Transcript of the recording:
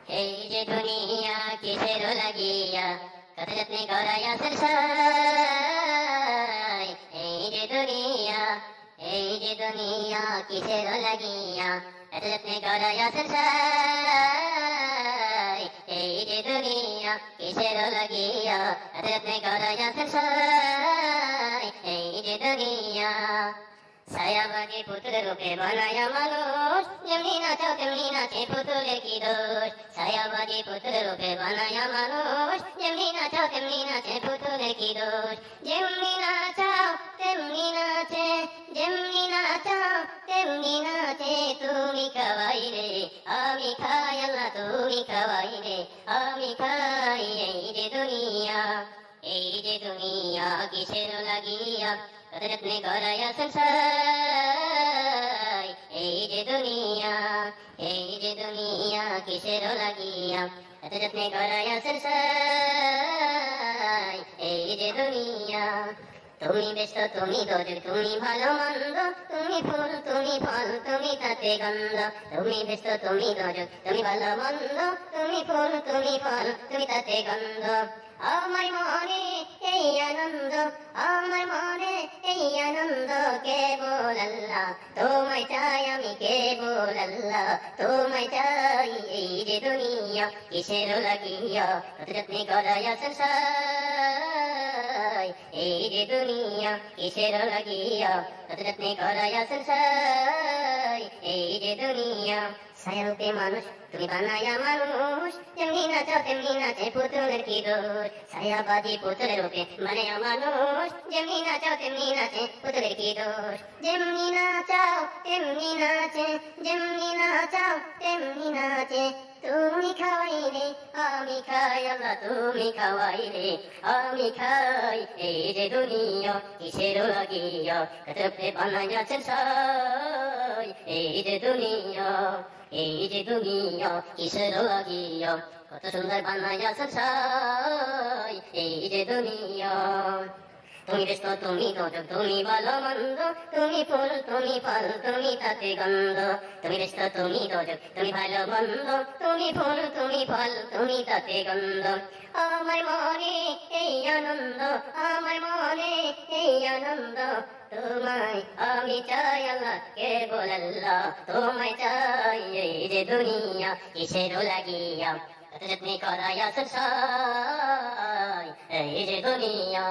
এই যে দুনিয়া কিসের লাগিয়া কত যত্নে করাইয়া সরসাই। এই যে দুনিয়া কিসের লাগিয়া এত যত্নে করাইয়া সরসাই। এই যে দুনিয়া কিসের লাগিয়া এত যত্নে করাইয়া সরসাই। এই যে দুনিয়া ছায়াবাগী পুতুল রূপে বানায়া মানুষ, যেমনি নাচো তেমনি নাচে পুতুলের কি দোষ। ছায়াবাগী পুতুল রূপে বানায়া মানুষ, যেমনি নাচো তেমনি নাচে পুতুলের কি দোষ। যেমনি নাচাও তেমনি নাচে, যেমনি নাচাও তেমনি নাচে। তুমি খাওয়াইলে আমি খাই আল্লাহ, তুমি খাওয়াইলে আমি খাই। এই যে দুনিয়া কিসের লাগিয়া কত যত্নে করাইয়া সরসাই। এই যে দুনিয়া কিসের লাগিয়া কত যত্নে করাইয়া সরসাই। এই যে দুনিয়া তুমি ব্যস্ত তুমি দোজক তুমি ভালো মন্দ, তুমি ফুল তুমি ফল তুমি তাতে গন্ধ। তুমি ব্যস্ত তুমি দোজক তুমি ভালো মন্দ, তুমি ফুল তুমি ফল তুমি তাতে গন্ধ। আমার মনে এই আনন্দ, আমার মনে এই আনন্দ কেবল আল্লাহ, তোমায় চাই আমি কেবল আল্লাহ, তোমায় চাই। এই যে দুনিয়া কিসের লাগিয়া কত যত্নে করাইয়া সরসাই। এই যে দুনিয়া কিসের লাগিয়া কত যত্নে করাইয়া সরসাই। এই যে দুনিয়া ছায়ারূপে মানুষ তুমি বানায়া মানুষ, যেমনি নাচো তেমনি নাচে পুতুলের কি দোষ। ছায়াবাদী পুতুলের রূপে বানায়া মানুষ, যেমনি নাচো তেমনি নাচে পুতুলের কি দোষ। যেমনি নাচাও তেমনি নাচে, যেমনি নাচাও তেমনি নাচে। তুমি খাওয়াইলে আমি খাই আল্লাহ, তুমি খাওয়াইলে আমি খাই। এই যে দুনিয়া কিসের লাগিয়া কত রূপে বানায়া সরসাই। এই যে দুনিয়া কিসের লাগিয়া কত সুন্দর বানায়া সরসাই। এই যে দুনিয়া তুমি ব্যস্ত তুমি দোজক তুমি ভালো মন্দ, তুমি ফুল তুমি ফল তুমি তাতে গন্ধ। তুমি ব্যস্ত তুমি দোজক তুমি ভালো মন্দ, তুমি ফুল তুমি ফল তুমি তাতে গন্ধ। আমার মনে এই আনন্দ, আমার মনে এই আনন্দ, তোমায় আমি চাই আল্লাহ কেবল আল্লাহ, তোমায় চাই। এই যে দুনিয়া কিসের লাগিয়া কত যত্নে করাইয়া সরসাই। এই যে দুনিয়া